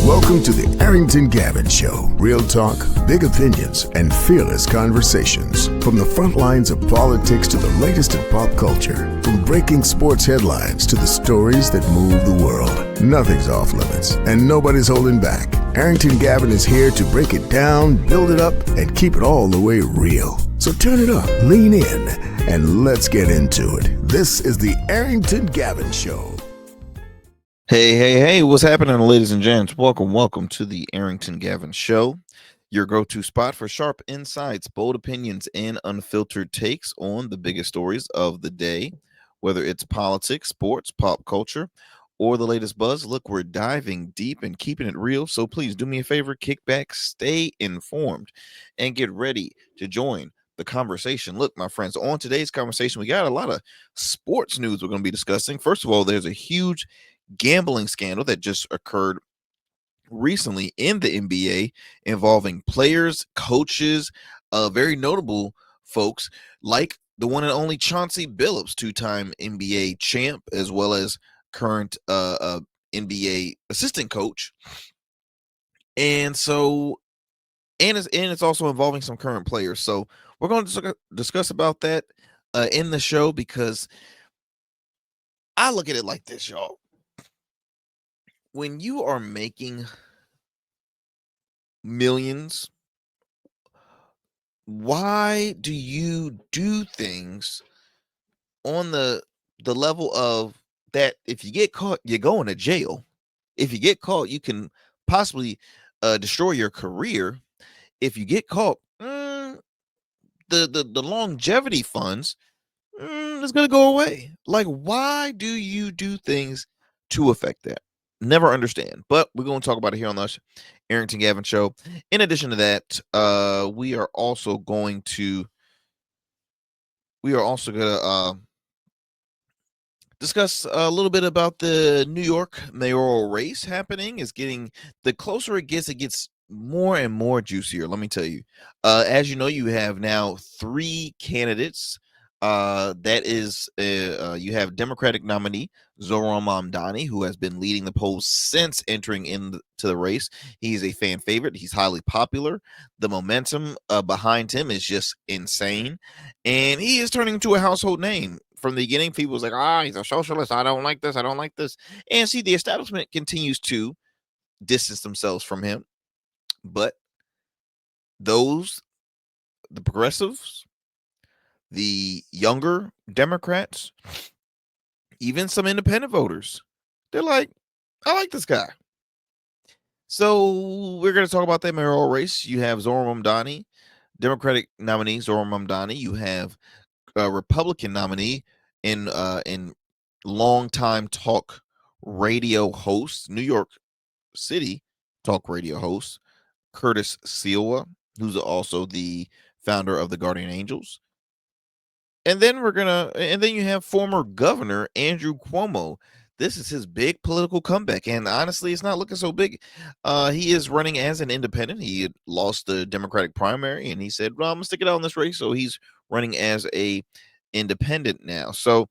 Welcome to the Arrington Gavin Show. Real talk, big opinions, and fearless conversations. From the front lines of politics to the latest in pop culture. From breaking sports headlines to the stories that move the world. Nothing's off limits, and nobody's holding back. Arrington Gavin is here to break it down, build it up, and keep it all the way real. So turn it up, lean in, and let's get into it. This is the Arrington Gavin Show. Hey, what's happening, ladies and gents? Welcome to the Arrington Gavin Show, your go-to spot for sharp insights, bold opinions, and unfiltered takes on the biggest stories of the day, whether it's politics, sports, pop culture, or the latest buzz. Look, we're diving deep and keeping it real, so please do me a favor, kick back, stay informed, and get ready to join the conversation. Look, my friends, on today's conversation, we got a lot of sports news we're going to be discussing. First of all, there's a huge gambling scandal that just occurred recently in the NBA involving players, coaches, very notable folks like the one and only Chauncey Billups, two-time NBA champ, as well as current NBA assistant coach. And so, it's also involving some current players. So we're going to discuss about that in the show, because I look at it like this, y'all. When you are making millions, why do you do things on the level of that? If you get caught, you're going to jail. If you get caught, you can possibly destroy your career. If you get caught, the longevity funds is going to go away. Like, why do you do things to affect that? Never understand, but we're going to talk about it here on the Arrington Gavin Show. In addition to that, we are also going to discuss a little bit about the New York mayoral race happening. Is getting, the closer it gets more and more juicier. Let me tell you. As you know, you have now 3 candidates. That is, you have Democratic nominee Zohran Mamdani, who has been leading the polls since entering into the race. He's a fan favorite. He's highly popular. The momentum behind him is just insane, and he is turning into a household name. From the beginning, people was like, he's a socialist. I don't like this. I don't like this. And see, the establishment continues to distance themselves from him, but the progressives, the younger Democrats, even some independent voters, they're like, I like this guy. So we're going to talk about that mayoral race. You have Zohran Mamdani, Democratic nominee Zohran Mamdani. You have a Republican nominee in longtime talk radio host, New York City talk radio host, Curtis Sliwa, who's also the founder of the Guardian Angels. And then you have former governor Andrew Cuomo. This is his big political comeback, and honestly, it's not looking so big. He is running as an independent. He had lost the Democratic primary, and he said, well, I'm gonna stick it out in this race. So he's running as a independent now. So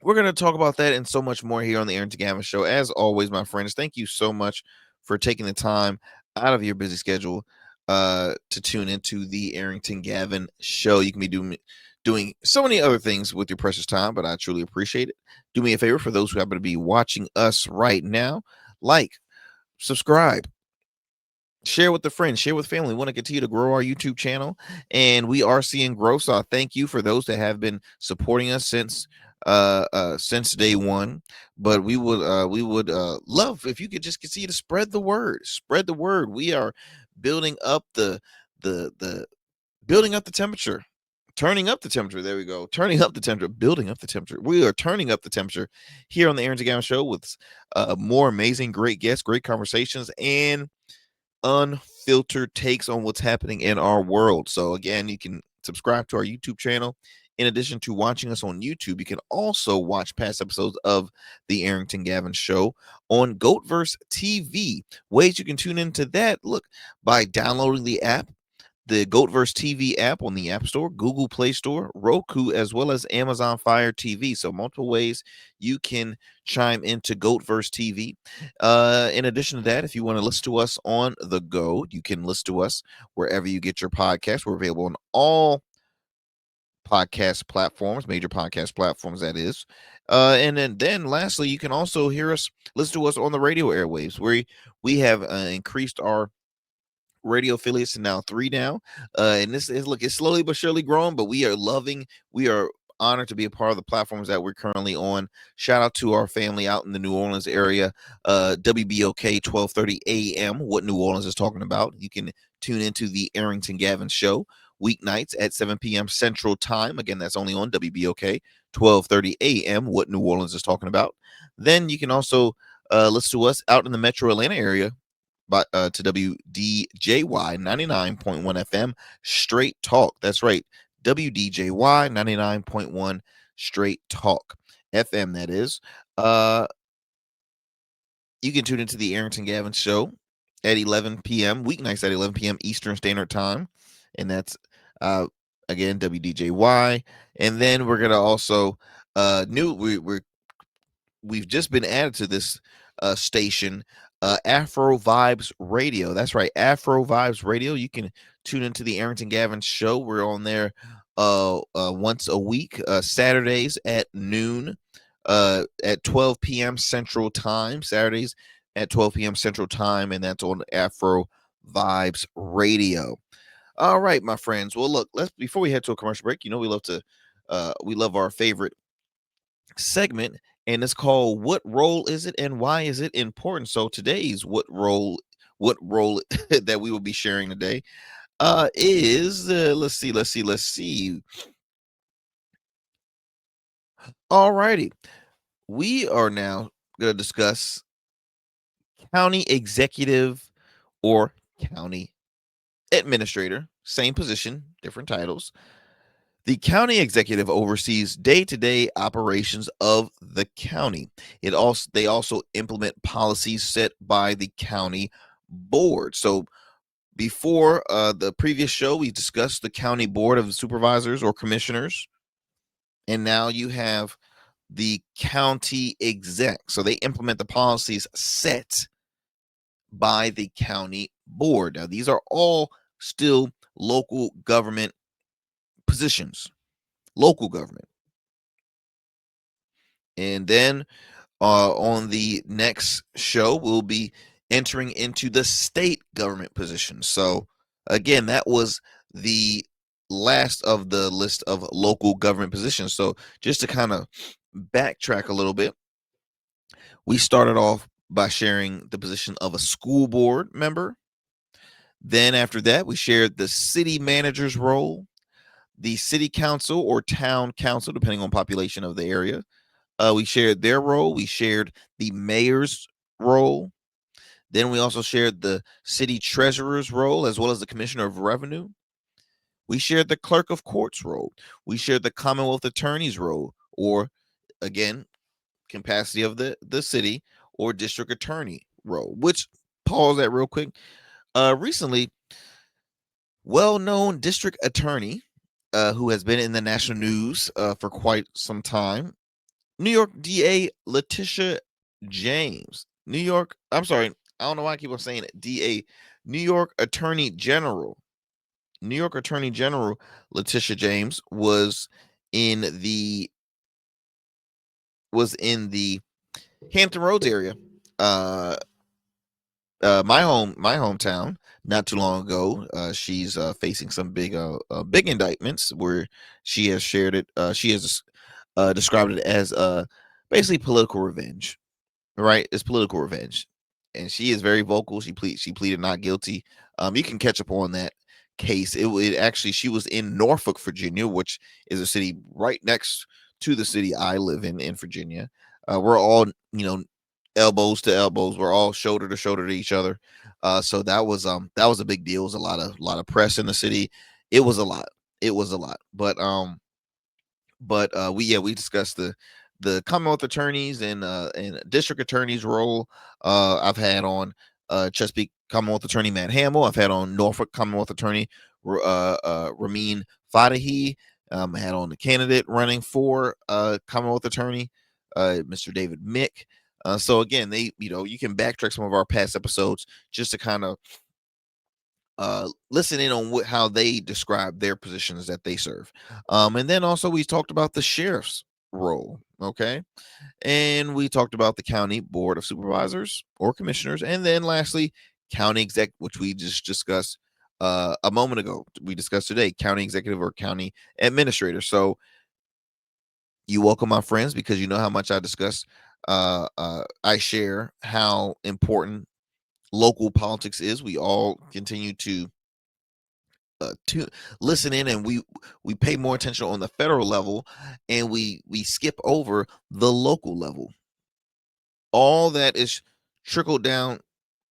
we're going to talk about that and so much more here on the Arrington Gavin Show. As always, my friends, thank you so much for taking the time out of your busy schedule to tune into the Arrington Gavin Show. You can be doing so many other things with your precious time, but I truly appreciate it. Do me a favor, for those who happen to be watching us right now, like, subscribe, share with a friend, share with family. We want to continue to grow our YouTube channel, and we are seeing growth. So I thank you for those that have been supporting us since day one. But we would love if you could just continue to spread the word. We are building up the temperature. Turning up the temperature. There we go. Turning up the temperature. Building up the temperature. We are turning up the temperature here on the Arrington Gavin Show with more amazing, great guests, great conversations, and unfiltered takes on what's happening in our world. So again, you can subscribe to our YouTube channel. In addition to watching us on YouTube, you can also watch past episodes of the Arrington Gavin Show on Goatverse TV. Ways you can tune into that: look, by downloading the app, the Goatverse TV app on the App Store, Google Play Store, Roku, as well as Amazon Fire TV. So multiple ways you can chime into Goatverse TV. In addition to that, if you want to listen to us on the go, you can listen to us wherever you get your podcast. We're available on all podcast platforms, major podcast platforms, that is. And then lastly, you can also listen to us on the radio airwaves, where we have increased our radio affiliates to now 3 now. And this is, look, it's slowly but surely growing, but we are honored to be a part of the platforms that we're currently on. Shout out to our family out in the New Orleans area. WBOK 1230 AM, what New Orleans is talking about. You can tune into the Arrington Gavin show weeknights at 7 p.m. Central Time. Again, that's only on WBOK 1230 AM, what New Orleans is talking about. Then you can also listen to us out in the metro Atlanta area to WDJY 99.1 FM Straight Talk. That's right. WDJY 99.1 Straight Talk FM, that is. You can tune into the Arrington Gavin show at 11 p.m. weeknights at 11 p.m. Eastern Standard Time. And that's again WDJY. And then we're gonna also we've just been added to this station, Afro Vibes Radio. That's right, Afro Vibes Radio. You can tune into the Arrington Gavin show. We're on there once a week, Saturdays at noon, at 12 p.m. Central Time. Saturdays at 12 p.m. Central Time, and that's on Afro Vibes Radio. All right, my friends. Well, look, before we head to a commercial break, we love our favorite segment, and it's called "What Role Is It and Why Is It Important?" So today's what role that we will be sharing today is let's see. All righty, we are now going to discuss county executive or county administrator, same position, different titles. The county executive oversees day-to-day operations of the county. They also implement policies set by the county board. So before the previous show, we discussed the county board of supervisors or commissioners, and now you have the county exec. So they implement the policies set by the county board. Now these are all still local government positions. Local government. And then on the next show, we'll be entering into the state government position. So again, that was the last of the list of local government positions. So just to kind of backtrack a little bit, we started off by sharing the position of a school board member. Then after that, we shared the city manager's role, the city council or town council, depending on population of the area. We shared their role. We shared the mayor's role. Then we also shared the city treasurer's role, as well as the commissioner of revenue. We shared the clerk of courts role. We shared the Commonwealth attorney's role, or again, capacity of the city or district attorney role. Which, pause that real quick. Recently, well-known district attorney who has been in the national news for quite some time, New York DA Letitia James. I'm sorry, I don't know why I keep on saying it. DA, New York Attorney General. New York Attorney General Letitia James was in the Hampton Roads area. My hometown, not too long ago. She's facing some big indictments where she has shared it. She has described it as basically political revenge, right? It's political revenge, and she is very vocal. She pleaded not guilty. You can catch up on that case. It actually, she was in Norfolk, Virginia, which is a city right next to the city I live in Virginia. We're all elbows to elbows. We're all shoulder to shoulder to each other. So that was a big deal. It was a lot of press in the city. It was a lot. But we discussed the Commonwealth attorneys and district attorneys role. I've had on Chesapeake Commonwealth Attorney Matt Hamill. I've had on Norfolk Commonwealth Attorney Ramin Fadahi, had on the candidate running for Commonwealth Attorney, Mr. David Mick. So again, you can backtrack some of our past episodes just to kind of listen in on how they describe their positions that they serve. And then also we talked about the sheriff's role. Okay. And we talked about the county board of supervisors or commissioners. And then lastly, county exec, which we just discussed a moment ago. We discussed today, county executive or county administrator. So you welcome my friends because you know how much I discuss. I share how important local politics is. We all continue to listen in, and we pay more attention on the federal level, and we skip over the local level. All that is trickled down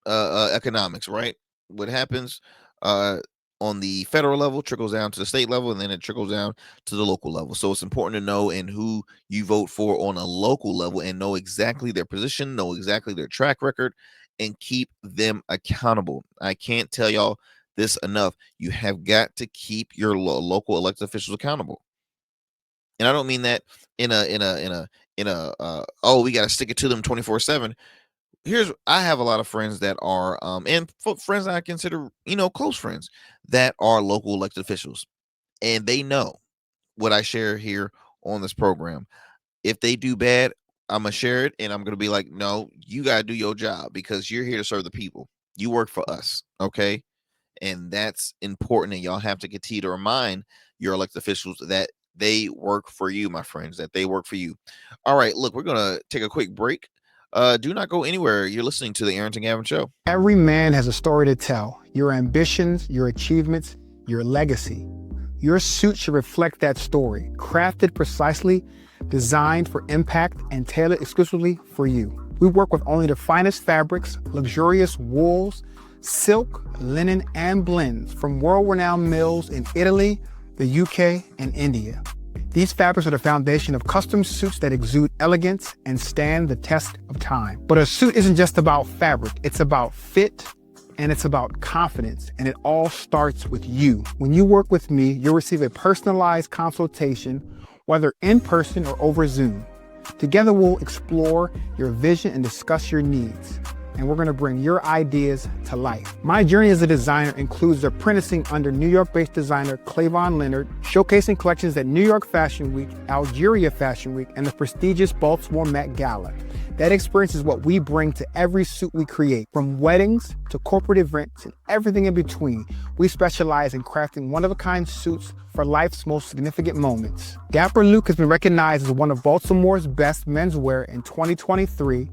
economics, right? What happens on the federal level trickles down to the state level, and then it trickles down to the local level. So it's important to know and who you vote for on a local level, and know exactly their position, know exactly their track record, and keep them accountable. I can't tell y'all this enough. You have got to keep your local elected officials accountable. And I don't mean that in a oh, we got to stick it to them 24/7. I have a lot of friends that are and friends that I consider, close friends, that are local elected officials, and they know what I share here on this program. If they do bad, I'm gonna share it, and I'm gonna be like, no, you gotta do your job because you're here to serve the people. You work for us, okay? And that's important, and y'all have to continue to remind your elected officials that they work for you, my friends, that they work for you. All right, look, we're gonna take a quick break. Do not go anywhere. You're listening to the Arrington Gavin Show. Every man has a story to tell. Your ambitions, your achievements, your legacy. Your suit should reflect that story, crafted precisely, designed for impact, and tailored exclusively for you. We work with only the finest fabrics, luxurious wools, silk, linen, and blends from world-renowned mills in Italy, the UK, and India. These fabrics are the foundation of custom suits that exude elegance and stand the test of time. But a suit isn't just about fabric, it's about fit, and it's about confidence, and it all starts with you. When you work with me, you'll receive a personalized consultation, whether in person or over Zoom. Together, we'll explore your vision and discuss your needs, and we're gonna bring your ideas to life. My journey as a designer includes apprenticing under New York-based designer Clavon Leonard, showcasing collections at New York Fashion Week, Algeria Fashion Week, and the prestigious Baltimore Met Gala. That experience is what we bring to every suit we create, from weddings to corporate events and everything in between. We specialize in crafting one-of-a-kind suits for life's most significant moments. Dapper Luke has been recognized as one of Baltimore's best menswear in 2023,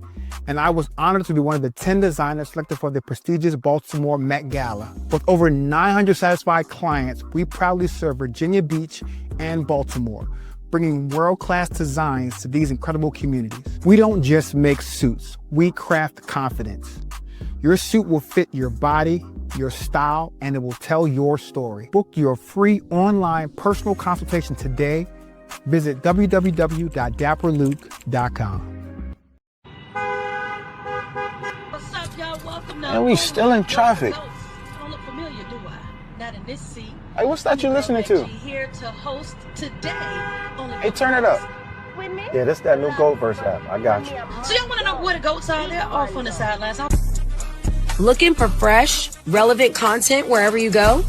and I was honored to be one of the 10 designers selected for the prestigious Baltimore Met Gala. With over 900 satisfied clients, we proudly serve Virginia Beach and Baltimore, bringing world-class designs to these incredible communities. We don't just make suits, we craft confidence. Your suit will fit your body, your style, and it will tell your story. Book your free online personal consultation today. Visit www.dapperluke.com. What's up, y'all? Welcome to And we still in traffic. Don't look familiar, do I? Not in this seat. Hey, what's that you listening to? Here to host today. Hey, turn it up. Yeah, that's that new Gold Verse app. I got you. So y'all want to know where the goats are? They're off on the sidelines. Looking for fresh, relevant content wherever you go?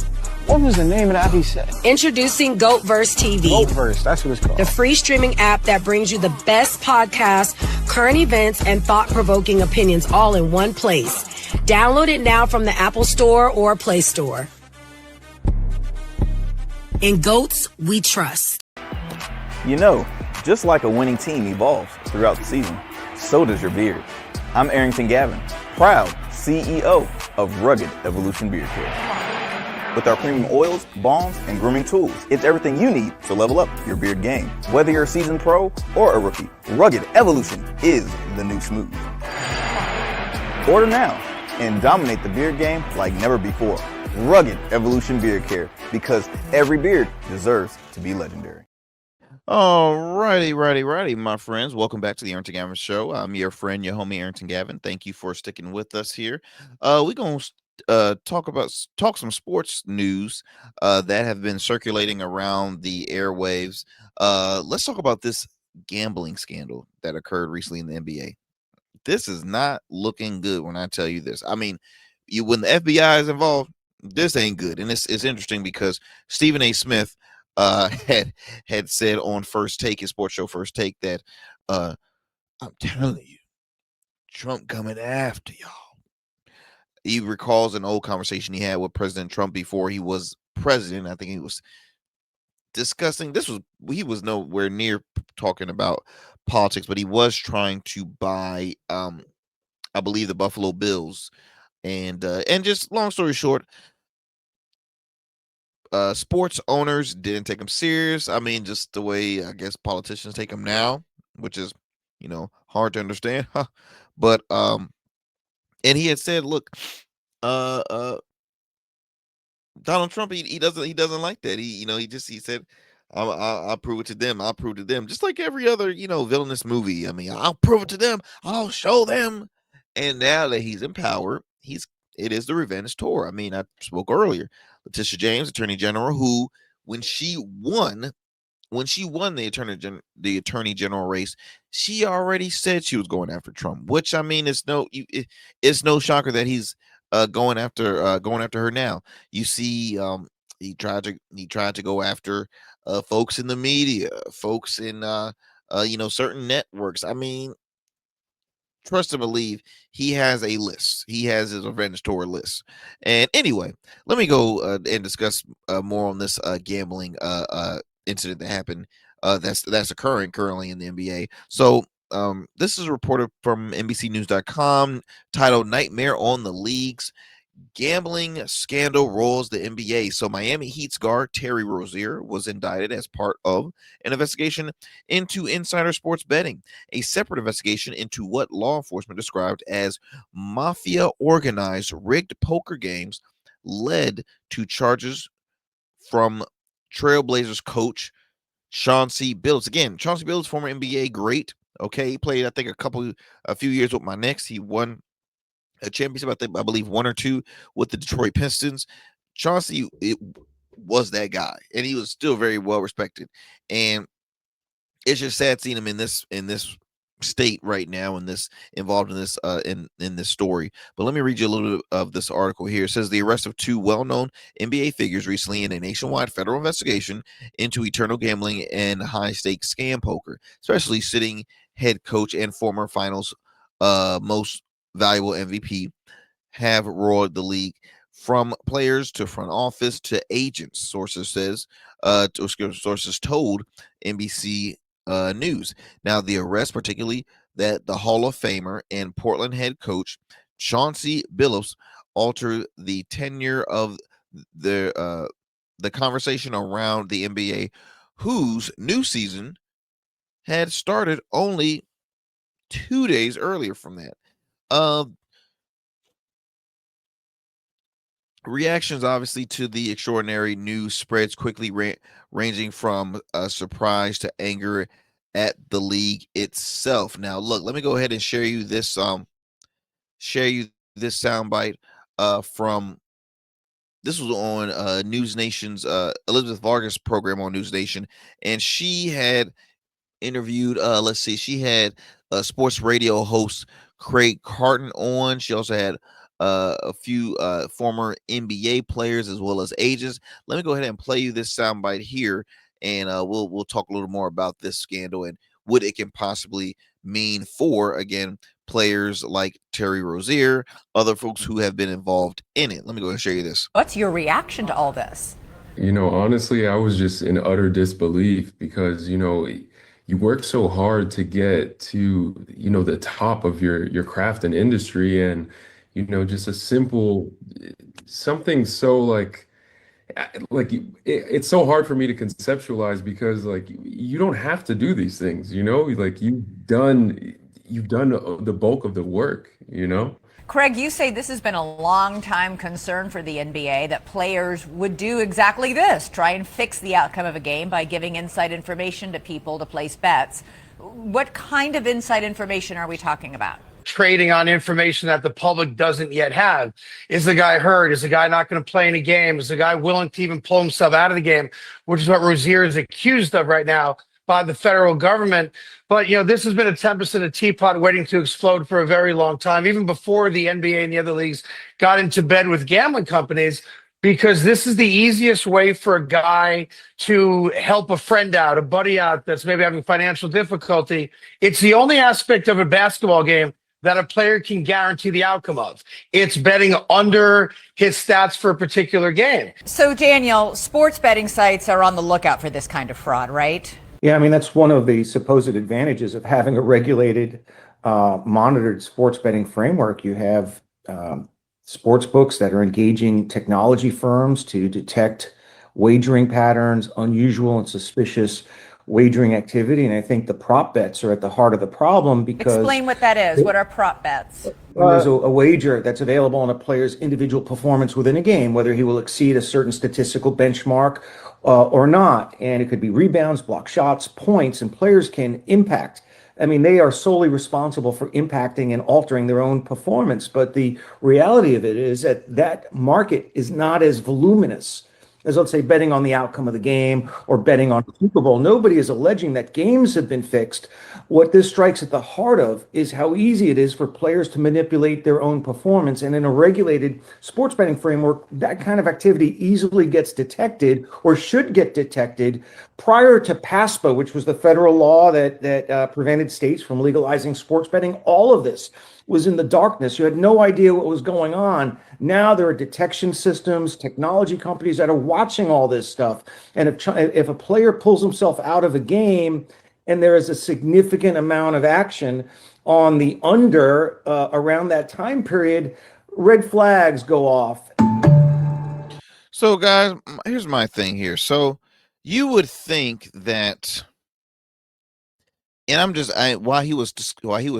What was the name of that he said? Introducing GoatVerse TV. GoatVerse, that's what it's called. The free streaming app that brings you the best podcasts, current events, and thought-provoking opinions all in one place. Download it now from the Apple Store or Play Store. In GOATs, we trust. You know, just like a winning team evolves throughout the season, so does your beard. I'm Arrington Gavin, proud CEO of Rugged Evolution Beard Care. With our premium oils, balms, and grooming tools, it's everything you need to level up your beard game. Whether you're a seasoned pro or a rookie, Rugged Evolution is the new smooth. Order now and dominate the beard game like never before. Rugged Evolution Beard Care, because every beard deserves to be legendary. All righty, my friends. Welcome back to the Arrington Gavin Show. I'm your friend, your homie, Arrington Gavin. Thank you for sticking with us here. We're going to talk some sports news that have been circulating around the airwaves. Let's talk about this gambling scandal that occurred recently in the NBA. This is not looking good when I tell you this. I mean, when the FBI is involved, this ain't good. And it's interesting because Stephen A. Smith had said on First Take, his sports show First Take, that I'm telling you, Trump coming after y'all. He recalls an old conversation he had with President Trump before he was president. I think he was discussing he was nowhere near talking about politics, but he was trying to buy I believe the Buffalo Bills. And just long story short, sports owners didn't take him serious. I mean, just the way I guess politicians take him now, which is, hard to understand. But and he had said, look, Donald Trump, he doesn't like that. He said, I'll prove it to them. I'll prove it to them. Just like every other, villainous movie. I mean, I'll prove it to them. I'll show them. And now that he's in power, it is the revenge tour. I mean, I spoke earlier. Letitia James, Attorney General, who when she won the attorney general race, she already said she was going after Trump. Which, I mean, it's no shocker that he's going after her now. You see, he tried to go after folks in the media, folks in certain networks. I mean, trust and believe he has a list. He has his revenge tour list. And anyway, let me go and discuss more on this gambling incident that happened that's occurring currently in the NBA. So this is a report from NBCnews.com titled "Nightmare on the Leagues. Gambling scandal rolls the NBA." So Miami Heat's guard Terry Rozier was indicted as part of an investigation into insider sports betting, a separate investigation into what law enforcement described as mafia organized rigged poker games led to charges from Trailblazers coach Chauncey Billups. Again, Chauncey Billups, former NBA great. Okay, he played, I think, a few years with my Knicks. He won a championship, I believe 1 or 2 with the Detroit Pistons. Chauncey was that guy, and he was still very well respected. And it's just sad seeing him in this state right now, involved in this in this story. But let me read you a little bit of this article here. It says the arrest of 2 well-known NBA figures recently in a nationwide federal investigation into eternal gambling and high-stakes scam poker, especially sitting head coach and former finals most valuable MVP, have roared the league, from players to front office to agents. Sources told NBC News. Now, the arrest, particularly that the Hall of Famer and Portland head coach Chauncey Billups, altered the tenure of the conversation around the NBA, whose new season had started only 2 days earlier from that. Reactions, obviously, to the extraordinary news spreads quickly, ranging from surprise to anger at the league itself. Now, look, let me go ahead and share you this soundbite from. This was on News Nation's Elizabeth Vargas program on News Nation, and she had interviewed she had sports radio host Craig Carton on. She also had a few former NBA players as well as agents. Let me go ahead and play you this soundbite here, and we'll talk a little more about this scandal and what it can possibly mean for, again, players like Terry Rozier, other folks who have been involved in it. Let me go ahead and show you this. What's your reaction to all this? Honestly, I was just in utter disbelief because, you work so hard to get to, the top of your craft and industry, and, just a simple, something so it's so hard for me to conceptualize because you don't have to do these things, you've done the bulk of the work. Craig, you say this has been a long time concern for the NBA, that players would do exactly this, try and fix the outcome of a game by giving inside information to people to place bets. What kind of inside information are we talking about? trading on information that the public doesn't yet have. Is the guy hurt? Is the guy not going to play in a game? Is the guy willing to even pull himself out of the game, which is what Rozier is accused of right now by the federal government. But, this has been a tempest in a teapot waiting to explode for a very long time, even before the NBA and the other leagues got into bed with gambling companies, because this is the easiest way for a guy to help a friend out, a buddy out that's maybe having financial difficulty. It's the only aspect of a basketball game that a player can guarantee the outcome of. It's betting under his stats for a particular game. So, Daniel, sports betting sites are on the lookout for this kind of fraud, right? Yeah, I mean, that's one of the supposed advantages of having a regulated, monitored sports betting framework. You have sports books that are engaging technology firms to detect wagering patterns, unusual and suspicious wagering activity. And I think the prop bets are at the heart of the problem because Explain what that is. What are prop bets? when there's a wager that's available on a player's individual performance within a game, whether he will exceed a certain statistical benchmark or not. And it could be rebounds, block shots, points, and players can impact. I mean, they are solely responsible for impacting and altering their own performance. But the reality of it is that that market is not as voluminous as, let's say, betting on the outcome of the game or betting on the Super Bowl. Nobody is alleging that games have been fixed. What this strikes at the heart of is how easy it is for players to manipulate their own performance. And in a regulated sports betting framework, that kind of activity easily gets detected or should get detected prior to PASPA, which was the federal law that prevented states from legalizing sports betting. All of this was in the darkness. You had no idea what was going on. Now there are detection systems, technology companies that are watching all this stuff. And if a player pulls himself out of a game and there is a significant amount of action on the under around that time period, red flags go off. So, guys, here's my thing here. So, you would think that, and while he was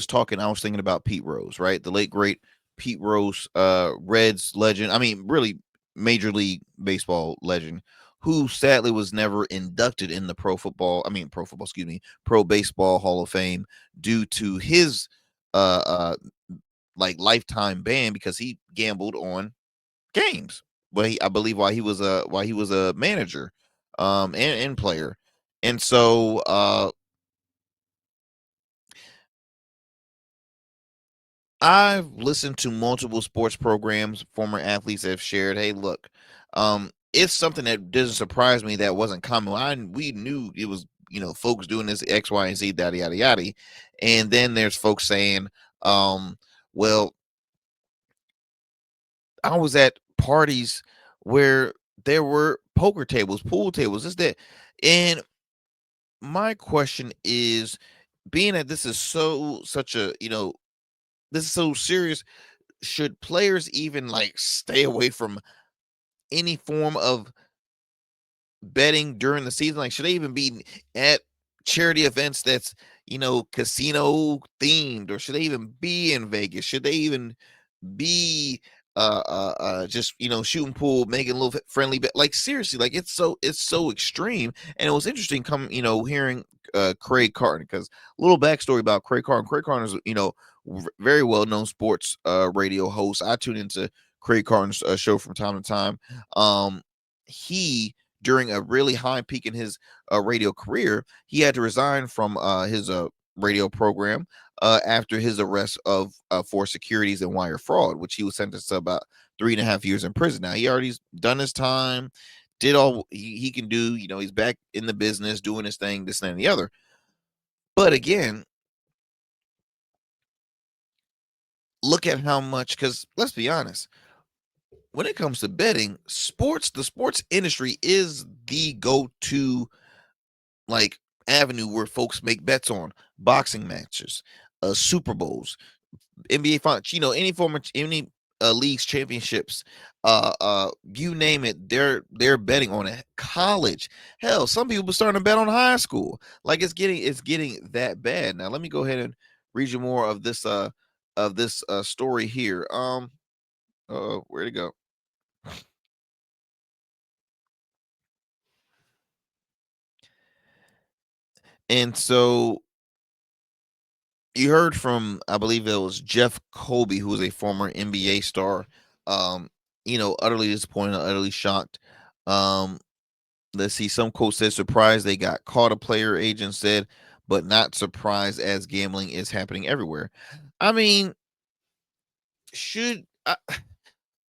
talking, I was thinking about Pete Rose, right? The late great Pete Rose, Reds legend. I mean, really Major League Baseball legend, who sadly was never inducted in the Pro Baseball Hall of Fame due to his like lifetime ban because he gambled on games. Well, I believe while he was a manager, and player, and so I've listened to multiple sports programs. Former athletes have shared, "Hey, look, it's something that doesn't surprise me that wasn't common. We knew it was, folks doing this X, Y, and Z, yada yada yada." And then there's folks saying, "Well, I was at parties where there were poker tables, pool tables, this that." And my question is, being that this is this is so serious, should players even like stay away from any form of betting during the season? Like, should they even be at charity events that's, casino themed, or should they even be in Vegas? Should they even be just shooting pool, making a little friendly bet? Like, seriously, like it's so extreme. And it was interesting hearing Craig Carton, because a little backstory about Craig Carton. Craig Carton is very well known sports radio host. I tune into Craig Carton's show from time to time. He, during a really high peak in his radio career, he had to resign from his radio program after his arrest for securities and wire fraud, which he was sentenced to about 3.5 years in prison. Now, he already done his time, did all he can do. He's back in the business, doing his thing, this and the other. But again, look at how much, because let's be honest, when it comes to betting, the sports industry is the go-to like avenue where folks make bets on boxing matches, Super Bowls, NBA finals, any form of any leagues, championships, you name it, they're betting on it. College, hell, some people are starting to bet on high school. Like, it's getting that bad. Now, let me go ahead and read you more of this story here. Where'd it go? And so You heard from, I believe it was Jeff Colby, who was a former NBA star. Um, utterly disappointed, utterly shocked. Um, let's see. Some quote said, "Surprised they got caught." A player agent said, but not surprised as gambling is happening everywhere. I mean, should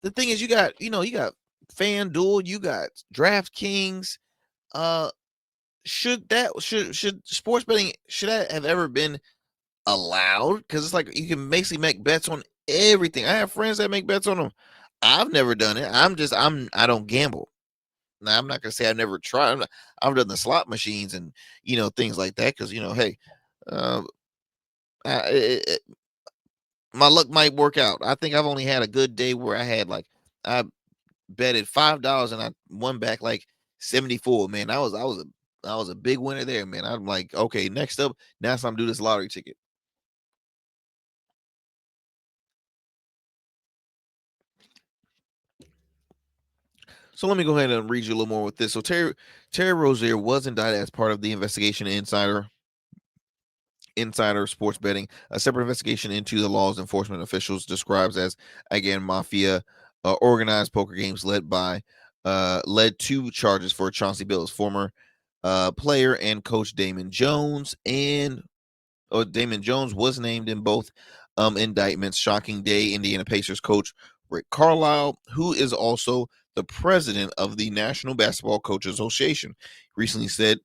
the thing is, you got FanDuel, you got DraftKings. Uh, should sports betting should that have ever been allowed? Because it's like you can basically make bets on everything. I have friends that make bets on them. I've never done it. I don't gamble. Now I'm not gonna say I've never tried. I've done the slot machines and things like that because hey, uh, my luck might work out. I think I've only had a good day where I betted $5 and I won back like 74. Man, I was a big winner there, man. I'm like, okay, next up, now it's time to do this lottery ticket. So let me go ahead and read you a little more with this. So Terry Rozier was indicted as part of the investigation insider sports betting. A separate investigation into the laws enforcement officials describes as, again, mafia organized poker games led to charges for Chauncey Billups, former player and coach Damon Jones. Damon Jones was named in both indictments. Shocking day. Indiana Pacers coach Rick Carlisle, who is also the president of the National Basketball Coaches Association, recently said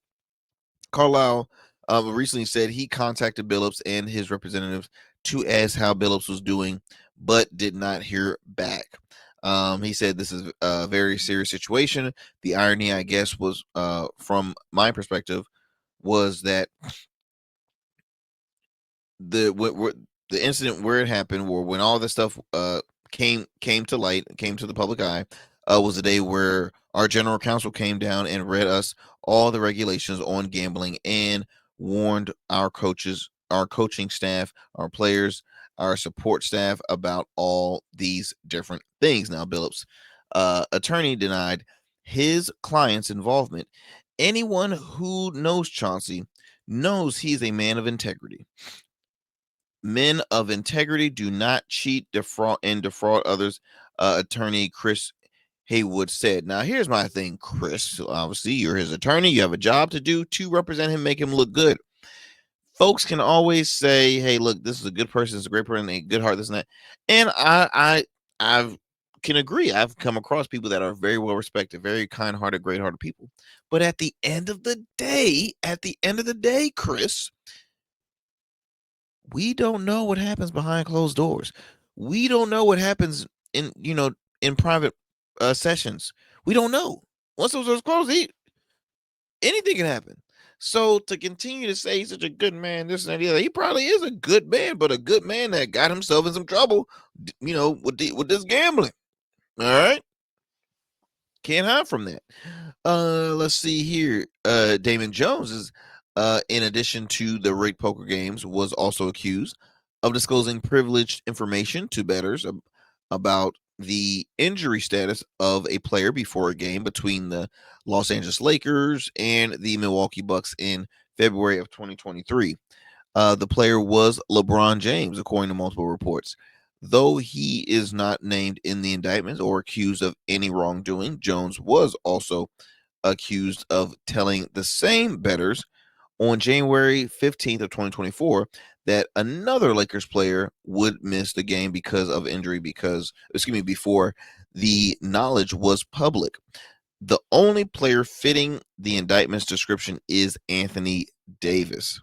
he contacted Billups and his representatives to ask how Billups was doing, but did not hear back. He said this is a very serious situation. The irony, I guess, was from my perspective, was that the incident where it happened, or when all this stuff came to light, came to the public eye, was the day where our general counsel came down and read us all the regulations on gambling and warned our coaches, our coaching staff, our players, our support staff about all these different things. Now, Billups' attorney denied his client's involvement. Anyone who knows Chauncey knows he's a man of integrity. Men of integrity do not cheat, defraud others, attorney Chris Haywood said. Now, here's my thing, Chris. Obviously, you're his attorney. You have a job to do to represent him, make him look good. Folks can always say, "Hey, look, this is a good person. This is a great person, a good heart, this and that." And I can agree. I've come across people that are very well respected, very kind-hearted, great-hearted people. But at the end of the day, Chris, we don't know what happens behind closed doors. We don't know what happens in private sessions. We don't know. Once those doors close, anything can happen. So to continue to say he's such a good man, this and the other, he probably is a good man, but a good man that got himself in some trouble, with this gambling. All right, can't hide from that. Let's see here. Damon Jones is, in addition to the rigged poker games, was also accused of disclosing privileged information to bettors about the injury status of a player before a game between the Los Angeles Lakers and the Milwaukee Bucks in February of 2023. The player was LeBron James, according to multiple reports. Though he is not named in the indictments or accused of any wrongdoing, Jones was also accused of telling the same bettors on January 15th of 2024 that another Lakers player would miss the game because of injury before the knowledge was public. The only player fitting the indictment's description is Anthony Davis.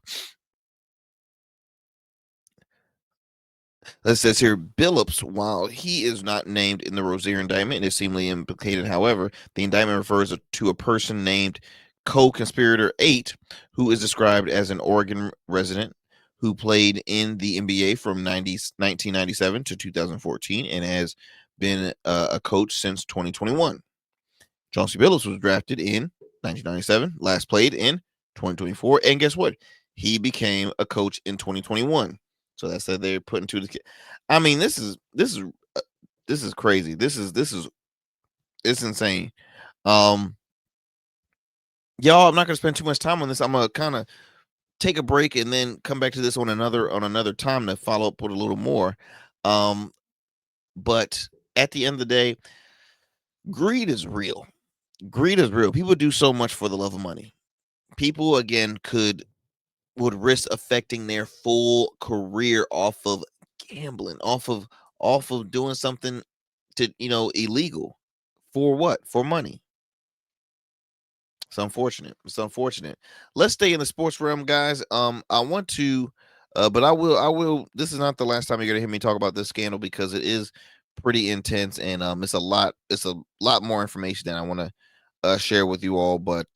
It says here, Billups, while he is not named in the Rozier indictment and is seemingly implicated, however, the indictment refers to a person named co-conspirator 8, who is described as an Oregon resident who played in the NBA from 1997 to 2014 and has been a coach since 2021. Chauncey Billups was drafted in 1997, last played in 2024, and guess what? He became a coach in 2021. So that's that they're putting to the. I mean, this is crazy. It's insane. Y'all, I'm not gonna spend too much time on this. I'm gonna kind of take a break and then come back to this on another time to follow up with a little more. But at the end of the day, greed is real. Greed is real. People do so much for the love of money. People again would risk affecting their full career off of gambling, off of doing something to illegal. For what? For money. It's unfortunate. It's unfortunate. Let's stay in the sports realm, guys. I want to, but I will. This is not the last time you're gonna hear me talk about this scandal because it is pretty intense and it's a lot. It's a lot more information than I want to share with you all. But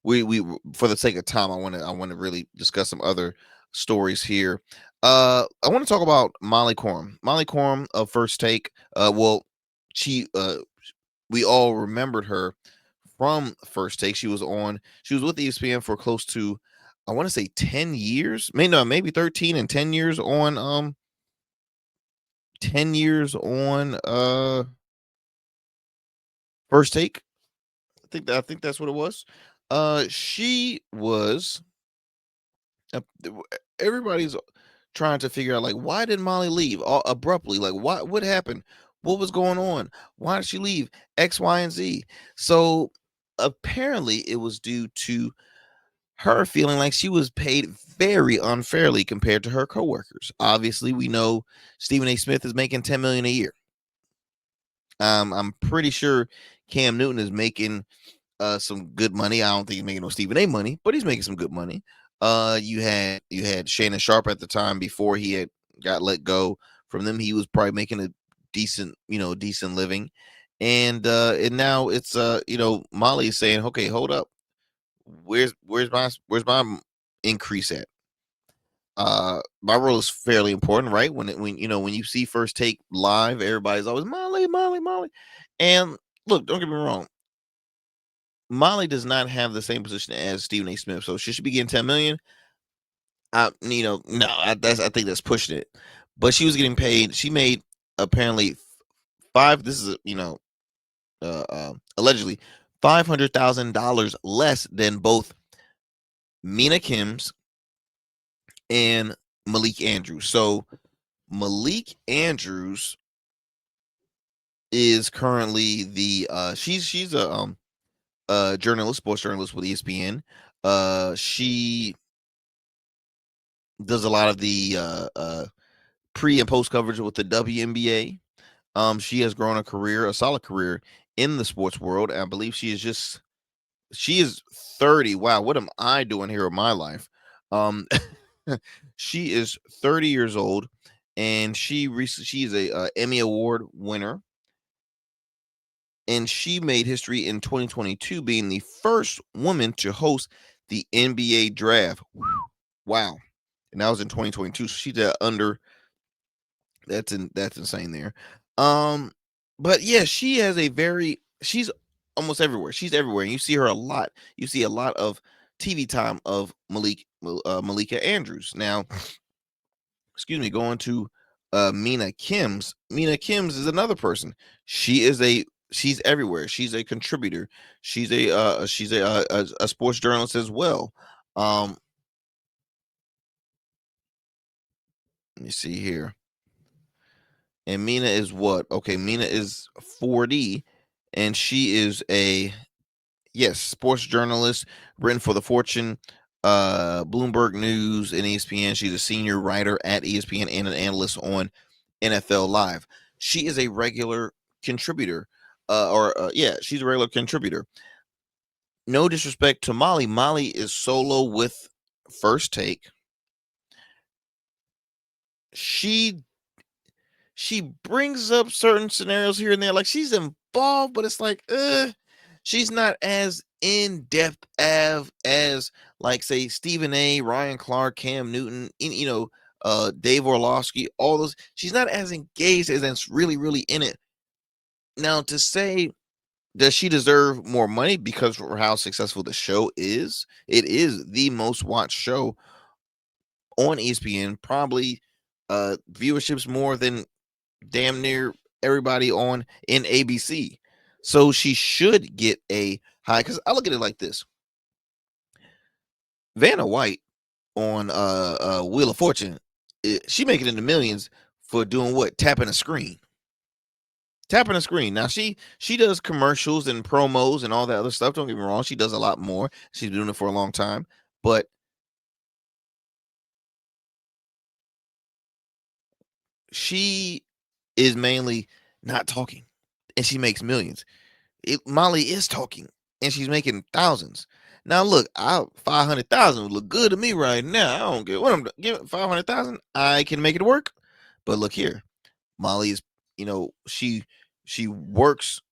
we for the sake of time, I want to really discuss some other stories here. I want to talk about Molly Quorum. Molly Quorum of First Take. Well, she we all remembered her from First Take. She was with ESPN for close to, I want to say 10 years, maybe 13 and 10 years on 10 years on First Take. I think that's what it was. She was everybody's trying to figure out, like, why did Molly leave all abruptly? Like, what happened? What was going on? Why did she leave? X, Y, and Z. So apparently it was due to her feeling like she was paid very unfairly compared to her coworkers. Obviously, we know Stephen A. Smith is making $10 million a year. I'm pretty sure Cam Newton is making some good money. I don't think he's making no Stephen A. money, but he's making some good money. You had Shannon Sharp at the time before he had got let go from them. He was probably making a decent living. And now it's Molly is saying, okay, hold up. Where's my increase at? My role is fairly important, right? When you see First Take live, everybody's always Molly. And look, don't get me wrong. Molly does not have the same position as Stephen A. Smith, so she should be getting 10 million. No, I think that's pushing it. But she was getting paid. She made apparently five. This is allegedly $500,000 less than both Mina Kim's and Malik Andrews. So Malik Andrews is currently the she's a journalist, sports journalist with ESPN. She does a lot of the pre and post coverage with the WNBA. She has grown a solid career in the sports world. And I believe she is 30. Wow, what am I doing here with my life? She is 30 years old, and she is a Emmy Award winner. And she made history in 2022, being the first woman to host the NBA draft. Wow. And that was in 2022. So she did under. That's insane there. But yeah, she's almost everywhere. She's everywhere. And you see her a lot. You see a lot of TV time of Malika Andrews. Now, excuse me, going to Mina Kim's. Mina Kim's is another person. She's everywhere. She's a contributor. She's a sports journalist as well. Let me see here. And Mina is what? Okay, Mina is 40, and she is a sports journalist, written for the Fortune, Bloomberg News, and ESPN. She's a senior writer at ESPN and an analyst on NFL Live. She is a regular contributor. She's a regular contributor. No disrespect to Molly. Molly is solo with First Take. She brings up certain scenarios here and there, like she's involved, but it's like, she's not as in depth as like, say, Stephen A, Ryan Clark, Cam Newton, Dave Orlovsky, all those. She's not as engaged as that's really, really in it. Now, to say, does she deserve more money because for how successful the show is? It is the most watched show on ESPN, probably viewerships more than damn near everybody in ABC. So she should get a high, because I look at it like this. Vanna White on Wheel of Fortune, she making it in the millions for doing what? Tapping a screen. Tapping a screen. Now she does commercials and promos and all that other stuff. Don't get me wrong, she does a lot more. She's been doing it for a long time, but she is mainly not talking, and she makes millions. Molly is talking, and she's making thousands. Now look, 500,000 would look good to me right now. I don't get what I'm giving 500,000. I can make it work. But look here, Molly is, she works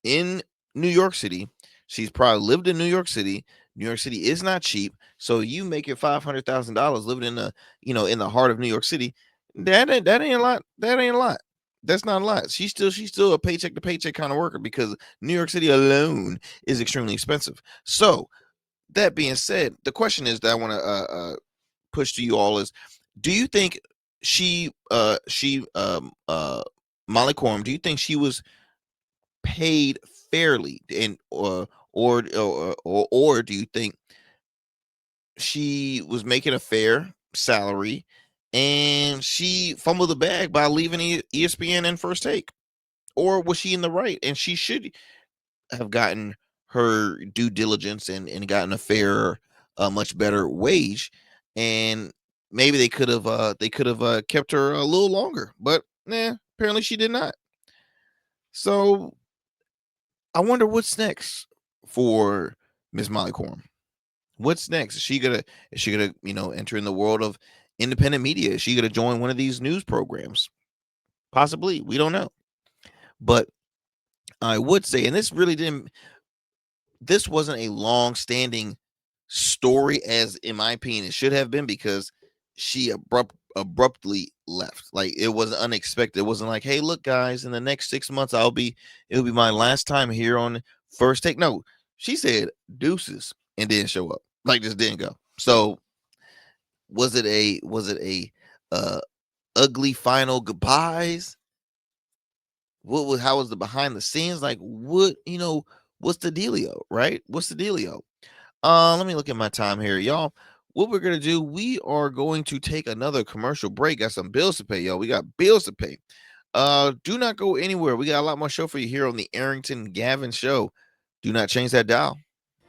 in New York City. She's probably lived in New York City. New York City is not cheap. So you make it $500,000 living in in the heart of New York City. That ain't a lot. That ain't a lot. That's not a lot. She's still a paycheck to paycheck kind of worker, because New York City alone is extremely expensive. So that being said, the question is that I want to push to you all is, do you think Molly Quorum, do you think she was paid fairly, and or do you think she was making a fair salary and she fumbled the bag by leaving ESPN and First Take? Or was she in the right and she should have gotten her due diligence and gotten a fair, much better wage, and maybe they could have kept her a little longer, but apparently she did not. So I wonder what's next for Miss Molly Quorum. What's next? Is she gonna enter in the world of independent media? Is she gonna join one of these news programs? Possibly, we don't know. But I would say, and this wasn't a long-standing story, as in my opinion it should have been, because she abruptly left. Like, it was unexpected. It wasn't like, hey, look guys, in the next 6 months it'll be my last time here on First Take. No, she said deuces and didn't show up. Like, just didn't go. So was it a ugly final goodbyes? How was the behind the scenes? Like, what's the dealio, right? What's the dealio? Let me look at my time here, y'all. What we're gonna do, we are going to take another commercial break. Got some bills to pay, y'all. We got bills to pay. Do not go anywhere. We got a lot more show for you here on the Arrington Gavin Show. Do not change that dial.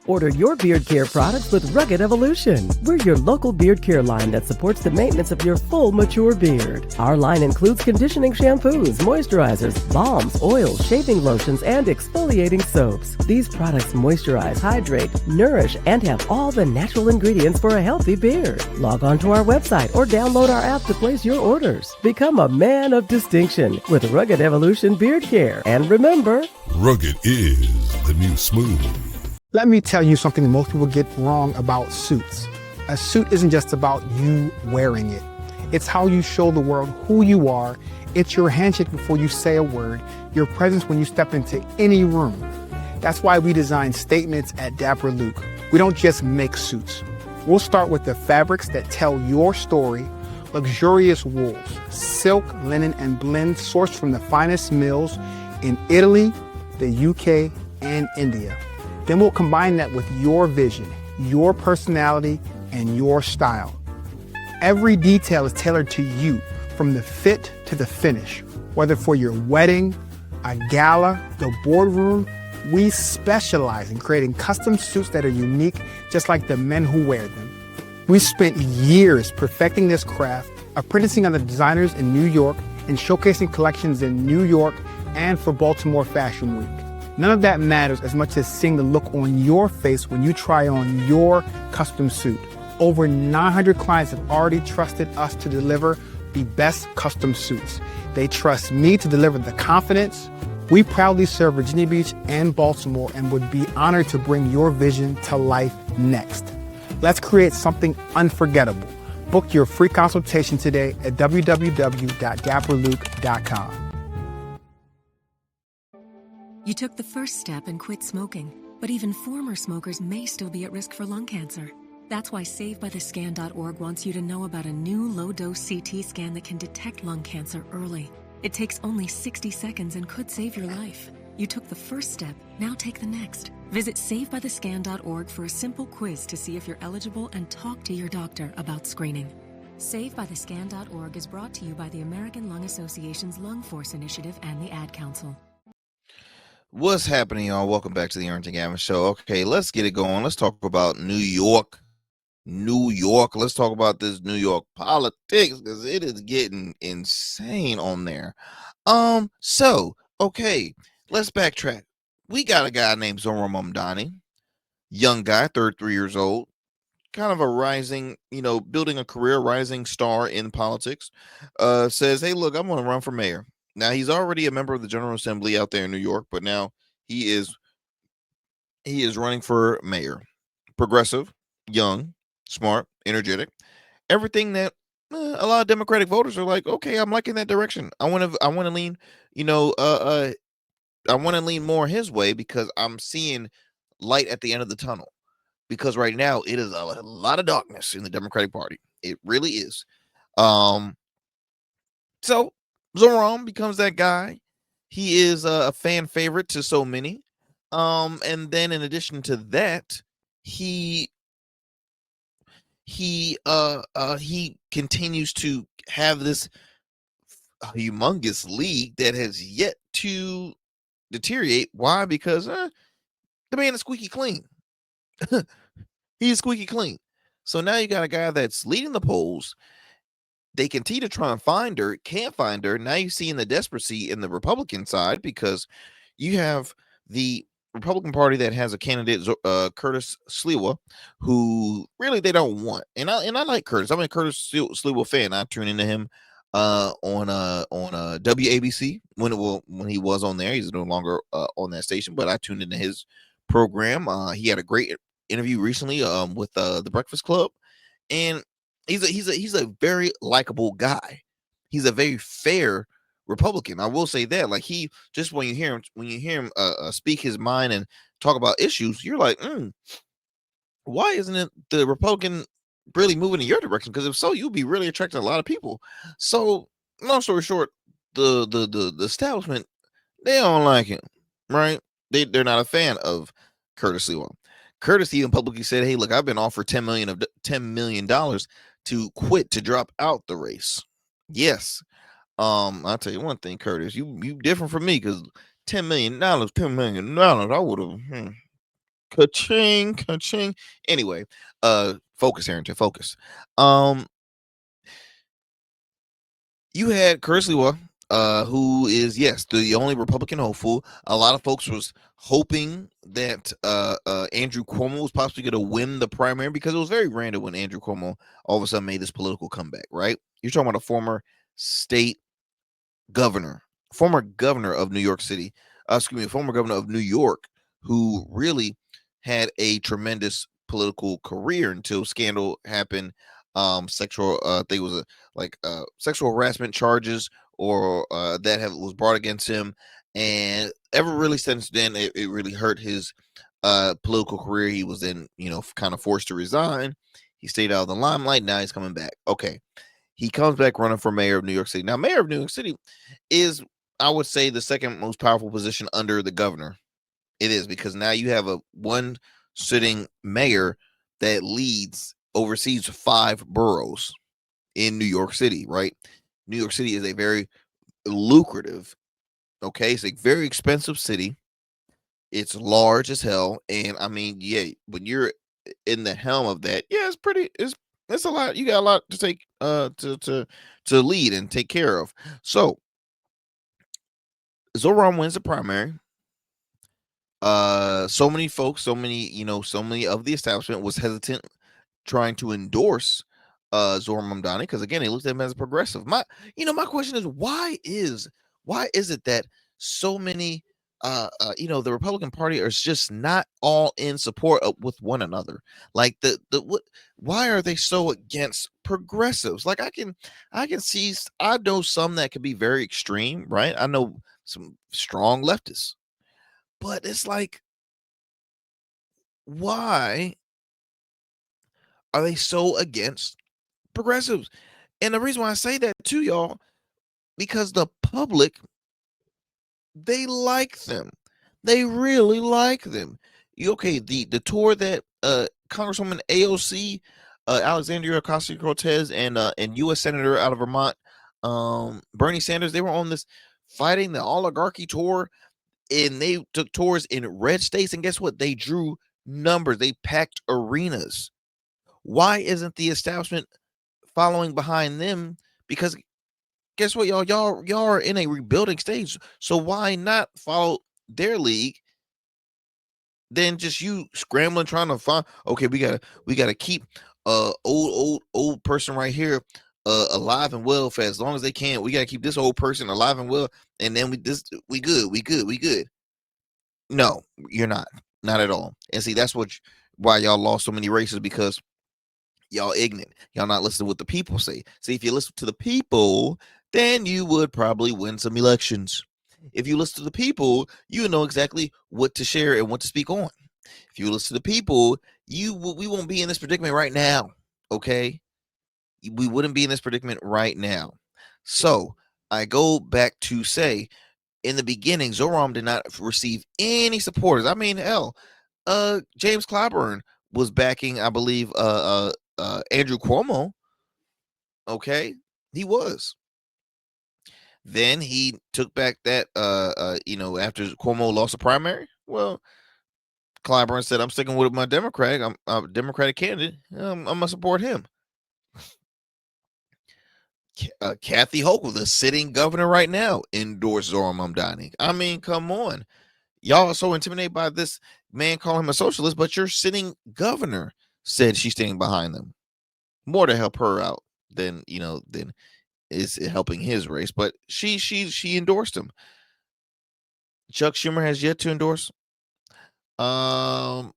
Order your beard care products with Rugged Evolution. We're your local beard care line that supports the maintenance of your full, mature beard. Our line includes conditioning shampoos, moisturizers, balms, oils, shaving lotions, and exfoliating soaps. These products moisturize, hydrate, nourish, and have all the natural ingredients for a healthy beard. Log on to our website or download our app to place your orders. Become a man of distinction with Rugged Evolution Beard Care. And remember, Rugged is the new smooth. Let me tell you something most people get wrong about suits. A suit isn't just about you wearing it. It's how you show the world who you are. It's your handshake before you say a word, your presence when you step into any room. That's why we design statements at Dapper Luke. We don't just make suits. We'll start with the fabrics that tell your story, luxurious wools, silk, linen, and blends sourced from the finest mills in Italy, the UK, and India. Then we'll combine that with your vision, your personality, and your style. Every detail is tailored to you, from the fit to the finish. Whether for your wedding, a gala, the boardroom, we specialize in creating custom suits that are unique, just like the men who wear them. We spent years perfecting this craft, apprenticing under designers in New York and showcasing collections in New York and for Baltimore Fashion Week. None of that matters as much as seeing the look on your face when you try on your custom suit. Over 900 clients have already trusted us to deliver the best custom suits. They trust me to deliver the confidence. We proudly serve Virginia Beach and Baltimore and would be honored to bring your vision to life next. Let's create something unforgettable. Book your free consultation today at www.dapperluke.com. You took the first step and quit smoking, but even former smokers may still be at risk for lung cancer. That's why SaveByTheScan.org wants you to know about a new low-dose CT scan that can detect lung cancer early. It takes only 60 seconds and could save your life. You took the first step, now take the next. Visit SaveByTheScan.org for a simple quiz to see if you're eligible and talk to your doctor about screening. SaveByTheScan.org is brought to you by the American Lung Association's Lung Force Initiative and the Ad Council. What's happening, y'all? Welcome back to the Arrington Gavin Show. Okay, let's get it going. Let's talk about New York. Let's talk about this New York politics because it is getting insane on there. Okay, let's backtrack. We got a guy named Zoran Mamdani, young guy, 33 years old, kind of a rising, building a career, rising star in politics. Says, hey, look, I'm going to run for mayor. Now, he's already a member of the General Assembly out there in New York, but now he is running for mayor. Progressive, young, smart, energetic, everything that a lot of Democratic voters are like, okay, I'm liking that direction. I want to lean, I want to lean more his way because I'm seeing light at the end of the tunnel. Because right now it is a lot of darkness in the Democratic Party. It really is. So Zoran becomes that guy. He is a fan favorite to so many. And then in addition to that, he continues to have this humongous league that has yet to deteriorate. Why? Because the man is squeaky clean. He's squeaky clean. So now you got a guy that's leading the polls. They continue to try and find her, can't find her. Now you see in the desperacy in the Republican side because you have the Republican Party that has a candidate, Curtis Sliwa, who really they don't want. And I like Curtis. I'm a Curtis Sliwa fan. I tune into him on WABC when he was on there. He's no longer on that station, but I tuned into his program. He had a great interview recently with the Breakfast Club, and he's a very likable guy. He's a very fair Republican. I will say that. Like he just when you hear him speak his mind and talk about issues, you're like, why isn't it the Republican really moving in your direction? Because if so, you'll be really attracting a lot of people. So long story short, the establishment, they don't like him, right? They're not a fan of Curtis Sliwa. Curtis even publicly said, hey, look, I've been offered $10 million to quit, to drop out the race. Yes. I'll tell you one thing, Curtis, you different from me because $10 million, I would have ka-ching. Anyway, focus, Harrington, focus. You had Curtis Sliwa, who is, yes, the only Republican hopeful. A lot of folks was hoping that Andrew Cuomo was possibly going to win the primary because it was very random when Andrew Cuomo all of a sudden made this political comeback, right? You're talking about a former governor of New York City, former governor of New York, who really had a tremendous political career until scandal happened. Sexual sexual harassment charges or was brought against him, and ever really since then it really hurt his political career. He was then kind of forced to resign. He stayed out of the limelight. Now he's coming back. Okay, he comes back running for mayor of New York City. Now, mayor of New York City is, I would say, the second most powerful position under the governor. It is, because now you have one sitting mayor that oversees 5 boroughs in New York City, right? New York City is a very lucrative, it's a very expensive city. It's large as hell. And I mean, yeah, when you're in the helm of that, yeah, it's a lot. You got a lot to take to lead and take care of. So Zoran wins the primary. So many folks, so many of the establishment was hesitant trying to endorse Zoran Mamdani because, again, they looked at him as a progressive. My question is, why is it that so many the Republican Party is just not all in support with one another? Like why are they so against progressives? Like I can see, I know some that can be very extreme, right? I know some strong leftists, but it's like, why are they so against progressives? And the reason why I say that to y'all, because the public, they like them. They really like them. Okay, the tour that Congresswoman AOC, Alexandria Ocasio-Cortez, and U.S. Senator out of Vermont, Bernie Sanders, they were on this fighting the oligarchy tour, and they took tours in red states, and guess what? They drew numbers. They packed arenas. Why isn't the establishment following behind them? Because guess what, y'all are in a rebuilding stage. So why not follow their league? Then just you scrambling trying to find. Okay, we gotta keep old person right here alive and well for as long as they can. We gotta keep this old person alive and well, and then we good. No, you're not at all. And see, that's why y'all lost so many races, because y'all ignorant. Y'all not listening to what the people say. See, if you listen to the people, then you would probably win some elections. If you listen to the people, you know exactly what to share and what to speak on. If you listen to the people, we won't be in this predicament right now. Okay, we wouldn't be in this predicament right now. So I go back to say, in the beginning, Zoram did not receive any supporters. I mean, hell, James Clyburn was backing, I believe, Andrew Cuomo. Okay, he was. Then he took back that, after Cuomo lost a primary. Well, Clyburn said, "I'm sticking with my Democratic. I'm a Democratic candidate. I'm gonna support him." Kathy Hochul, the sitting governor right now, endorsed Zoran Mamdani. I mean, come on. Y'all are so intimidated by this man calling him a socialist, but your sitting governor said she's standing behind them. More to help her out than is helping his race. But she endorsed him. Chuck Schumer has yet to endorse. Hakeem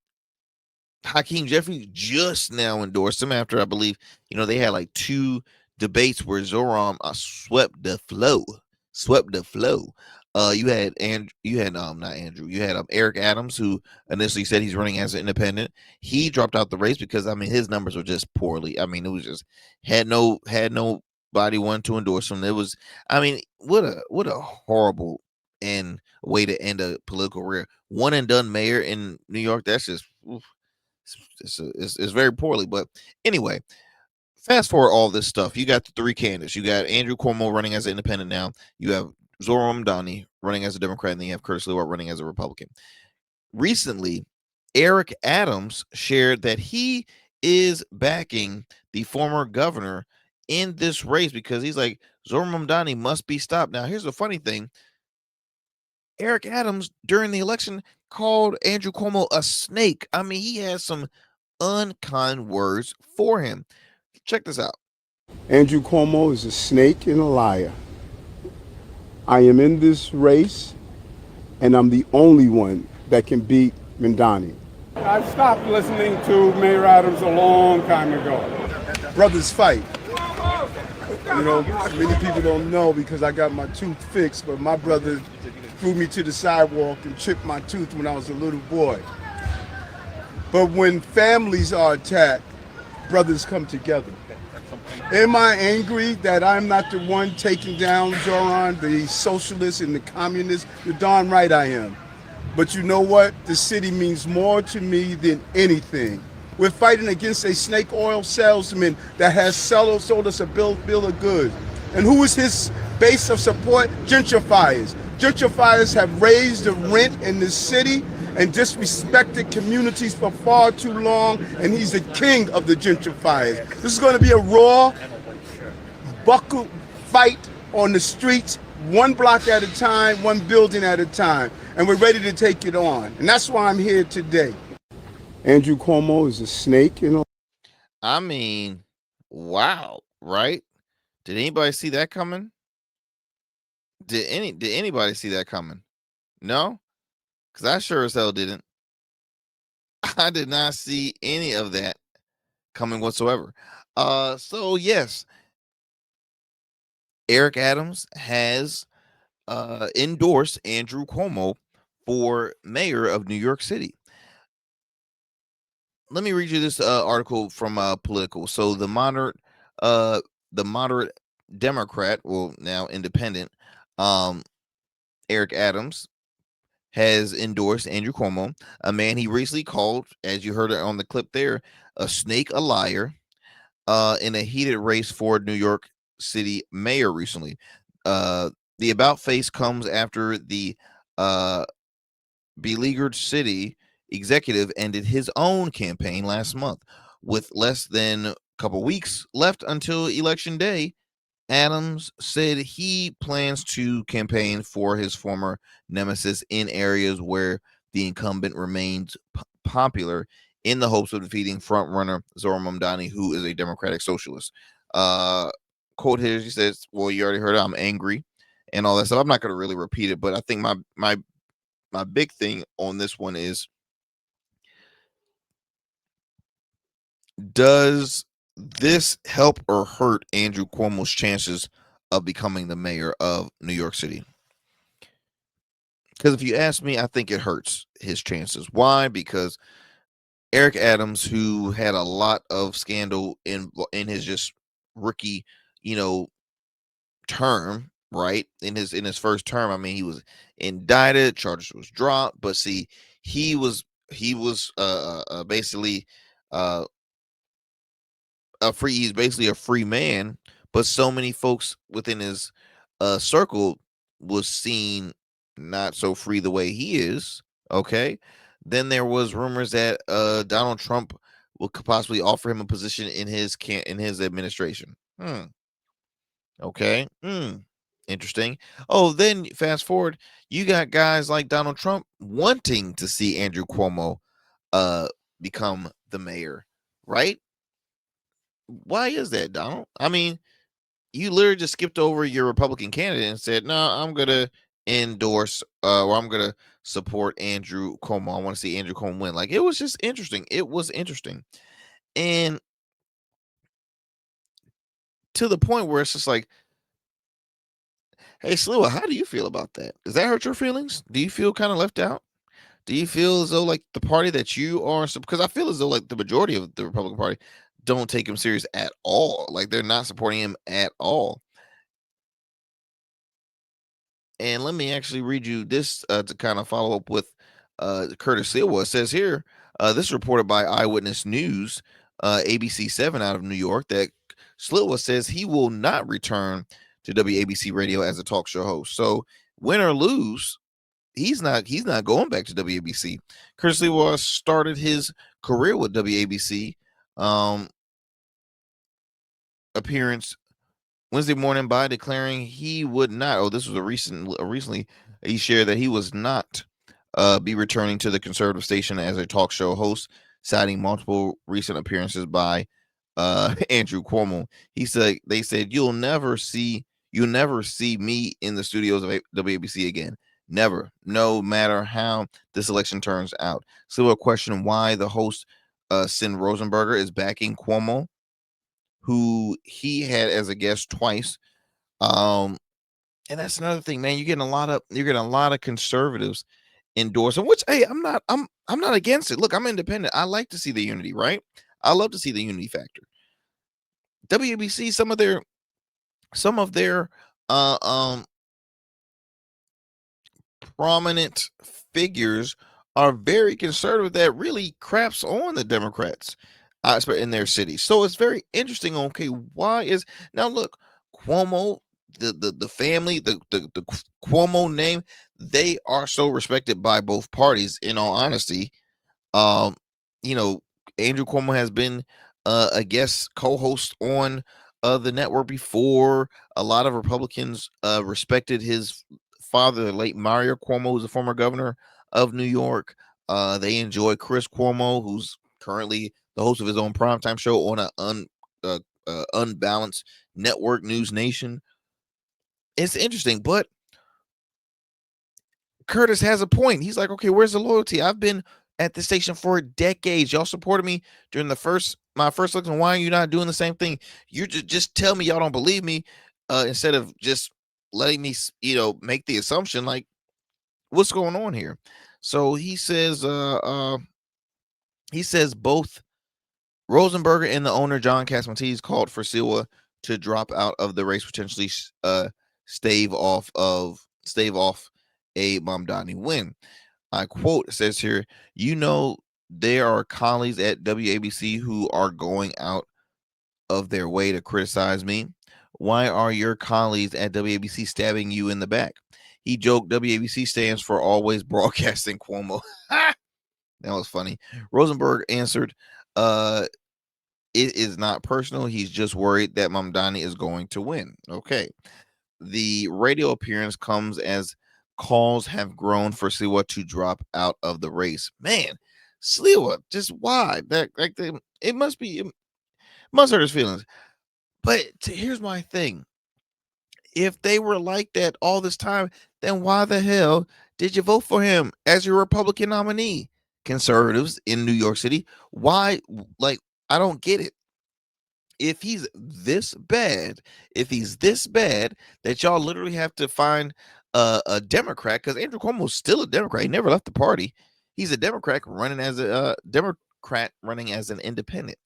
Jeffries just now endorsed him after, I believe, they had like 2 debates where Zoram swept the flow. Not Andrew. You had Eric Adams, who initially said he's running as an independent. He dropped out the race because his numbers were just poorly. It was just had nobody wanting to endorse him. It was, what a horrible way to end a political career. One and done mayor in New York. That's just. Oof. It's very poorly. But anyway, fast forward all this stuff. You got the 3 candidates. You got Andrew Cuomo running as an independent now. You have Zoran Mamdani running as a Democrat, and then you have Curtis Sliwa running as a Republican. Recently, Eric Adams shared that he is backing the former governor in this race because he's like, Zoran Mamdani must be stopped. Now, here's the funny thing. Eric Adams, during the election, called Andrew Cuomo a snake. He has some unkind words for him. Check this out. Andrew Cuomo is a snake and a liar. I am in this race, and I'm the only one that can beat Mamdani. I stopped listening to Mayor Adams a long time ago. Brothers fight. Many people don't know because I got my tooth fixed, but my brother threw me to the sidewalk and chipped my tooth when I was a little boy. But when families are attacked, brothers come together. Am I angry that I'm not the one taking down Zoran, the socialist and the communist? You're darn right I am. But you know what? The city means more to me than anything. We're fighting against a snake oil salesman that has sold us a bill of goods. And who is his base of support? Gentrifiers. Gentrifiers have raised the rent in the city and disrespected communities for far too long, and he's the king of the gentrifiers. This is going to be a raw, buckle fight on the streets, one block at a time, one building at a time, and we're ready to take it on. And that's why I'm here today. Andrew Cuomo is a snake, Wow, right? Did anybody see that coming? Did anybody see that coming? No? Because I sure as hell didn't. I did not see any of that coming whatsoever. So yes, Eric Adams has endorsed Andrew Cuomo for mayor of New York City. Let me read you this article from Political. So the moderate Democrat, well now independent, Eric Adams has endorsed Andrew Cuomo, a man he recently called, as you heard it on the clip there, a snake, a liar, in a heated race for New York City mayor recently. The about face comes after the beleaguered city executive ended his own campaign last month. With less than a couple weeks left until Election Day, Adams said he plans to campaign for his former nemesis in areas where the incumbent remains popular in the hopes of defeating frontrunner Zohran Mamdani, who is a Democratic socialist. Quote here, he says, well, you already heard it, I'm angry and all that stuff. I'm not going to really repeat it, but I think my big thing on this one is, does this help or hurt Andrew Cuomo's chances of becoming the mayor of New York City? Because if you ask me, I think it hurts his chances. Why? Because Eric Adams, who had a lot of scandal in his just rookie, term, right? In his first term, I mean, he was indicted, charges was dropped, but see, he was basically he's basically a free man, but so many folks within his circle was seen not so free the way he is. Okay, then there was rumors that Donald Trump could possibly offer him a position in his administration. Okay. Interesting. Oh, then fast forward, you got guys like Donald Trump wanting to see Andrew Cuomo become the mayor, right? Why is that, Donald? I mean, you literally just skipped over your Republican candidate and said, "No, I'm gonna endorse or I'm gonna support Andrew Cuomo. I want to see Andrew Cuomo win." Like, it was just interesting. It was interesting, and to the point where it's just like, "Hey, Sliwa, how do you feel about that? Does that hurt your feelings? Do you feel kind of left out? Do you feel as though like the party that you are, because I feel as though like the majority of the Republican Party don't take him serious at all. Like, they're not supporting him at all." And let me actually read you this to kind of follow up with Curtis Sliwa. It says here, this is reported by Eyewitness News, ABC 7 out of New York, that Sliwa says he will not return to WABC radio as a talk show host. So win or lose, he's not going back to WABC. Curtis Sliwa started his career with WABC appearance Wednesday morning by declaring he would not. Oh, this was recently he shared that he was not be returning to the conservative station as a talk show host, citing multiple recent appearances by Andrew Cuomo. They said you'll never see me in the studios of WABC again. Never, no matter how this election turns out. So a question why the host Sin Rosenberger is backing Cuomo, who he had as a guest twice. And that's another thing, man. You're getting a lot of conservatives endorsing, which, hey, I'm not against it. Look, I'm independent. I like to see the unity, right? I love to see the unity factor. WABC, some of their prominent figures are very conservative that really craps on the Democrats in their cities. So it's very interesting. Okay, why is now look, Cuomo, the family, the Cuomo name, they are so respected by both parties, in all honesty. Um, Andrew Cuomo has been a guest co-host on the network before. A lot of Republicans respected his father, the late Mario Cuomo, who's a former governor of New York. They enjoy Chris Cuomo, who's currently the host of his own primetime show on an unbalanced network, News Nation. It's interesting, but Curtis has a point. He's like, okay, where's the loyalty? I've been at the station for decades. Y'all supported me during my first election. Why are you not doing the same thing? You just tell me y'all don't believe me, instead of just letting me, make the assumption like, what's going on here? So he says both Rosenberger and the owner John Catsimatidis called for Sliwa to drop out of the race, potentially stave off a Mamdani win. I quote, it says here, there are colleagues at WABC who are going out of their way to criticize me. Why are your colleagues at WABC stabbing you in the back? He joked, WABC stands for Always Broadcasting Cuomo. That was funny. Rosenberg answered, it is not personal. He's just worried that Mamdani is going to win. Okay. The radio appearance comes as calls have grown for Sliwa to drop out of the race. Man, Sliwa, just why? It must hurt his feelings. But here's my thing. If they were like that all this time, then why the hell did you vote for him as your Republican nominee? Conservatives in New York City, why? Like, I don't get it. If he's this bad that y'all literally have to find a Democrat, because Andrew Cuomo's still a Democrat. He never left the party. He's a Democrat running as an independent.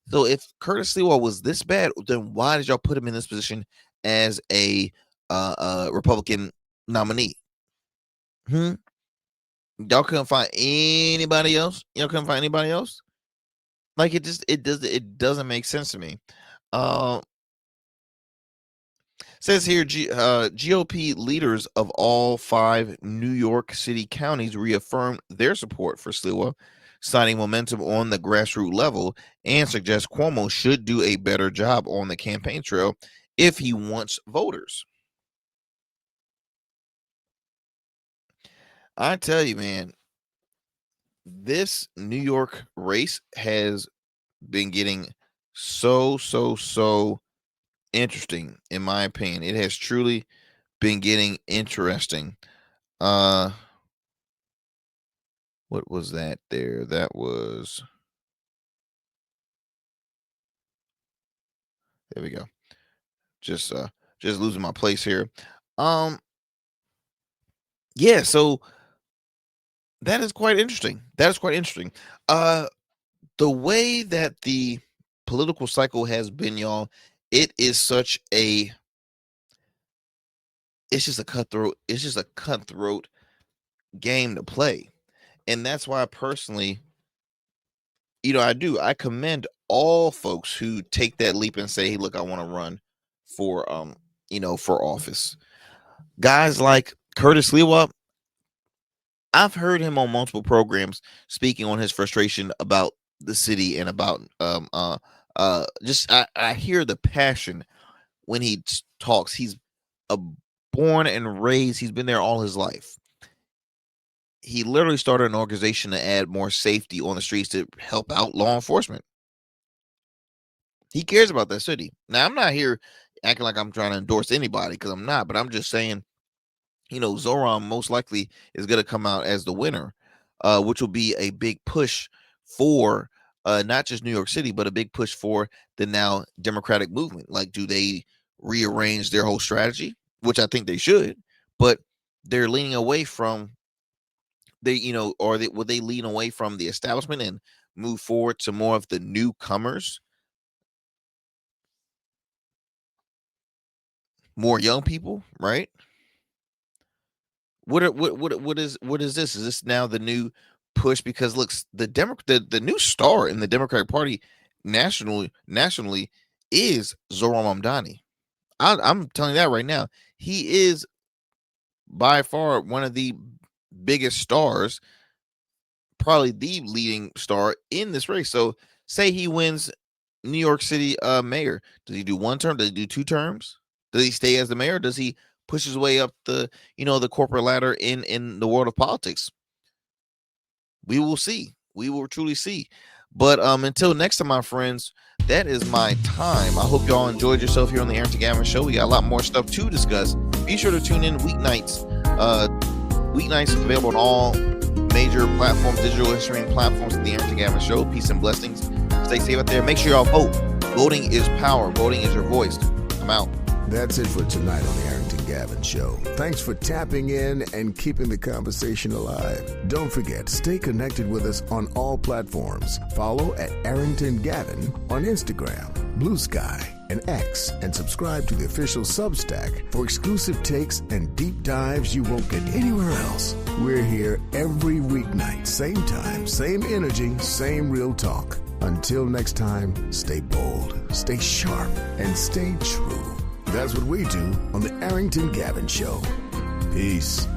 So if Curtis Sliwa was this bad, then why did y'all put him in this position as a Republican nominee? Y'all couldn't find anybody else? Like, it doesn't make sense to me. Says here, GOP leaders of all 5 New York City counties reaffirmed their support for Sliwa, citing momentum on the grassroots level, and suggest Cuomo should do a better job on the campaign trail if he wants voters. I tell you, man, this New York race has been getting so interesting, in my opinion. It has truly been getting interesting. What was that there? That was, there we go. Just losing my place here. Yeah, so that is quite interesting. The way that the political cycle has been, y'all, it's just a cutthroat game to play. And that's why personally, I commend all folks who take that leap and say, hey, look, I want to run for for office. Guys like Curtis Sliwa, I've heard him on multiple programs speaking on his frustration about the city and about I hear the passion when he talks. He's born and raised, he's been there all his life. He literally started an organization to add more safety on the streets to help out law enforcement. He cares about that city. Now, I'm not here acting like I'm trying to endorse anybody, because I'm not, but I'm just saying, Zoran most likely is going to come out as the winner, which will be a big push for not just New York City, but a big push for the now Democratic movement. Like, do they rearrange their whole strategy? Which I think they should, but they're leaning away from would they lean away from the establishment and move forward to more of the newcomers, more young people, right? What is this? Is this now the new push? Because look, the new star in the Democratic Party nationally is Zoran Mamdani. I'm telling you that right now. He is by far one of the biggest stars, probably the leading star in this race. So say he wins New York City mayor. Does he do one term? Does he do 2 terms? Does he stay as the mayor? Does he push his way up the corporate ladder in the world of politics? We will see. We will truly see. But until next time, my friends, that is my time. I hope y'all enjoyed yourself here on the Arrington Gavin Show. We got a lot more stuff to discuss. Be sure to tune in weeknights. Weeknights available on all major platforms, digital streaming platforms of the Arrington Gavin Show. Peace and blessings. Stay safe out there. Make sure y'all vote. Voting is power. Voting is your voice. I'm out. That's it for tonight on the Arrington Gavin Gavin Show. Thanks for tapping in and keeping the conversation alive. Don't forget, stay connected with us on all platforms. Follow at Arrington Gavin on Instagram, Blue Sky, and X, and subscribe to the official Substack for exclusive takes and deep dives you won't get anywhere else. We're here every weeknight, same time, same energy, same real talk. Until next time, stay bold, stay sharp, and stay true. That's what we do on the Arrington Gavin Show. Peace.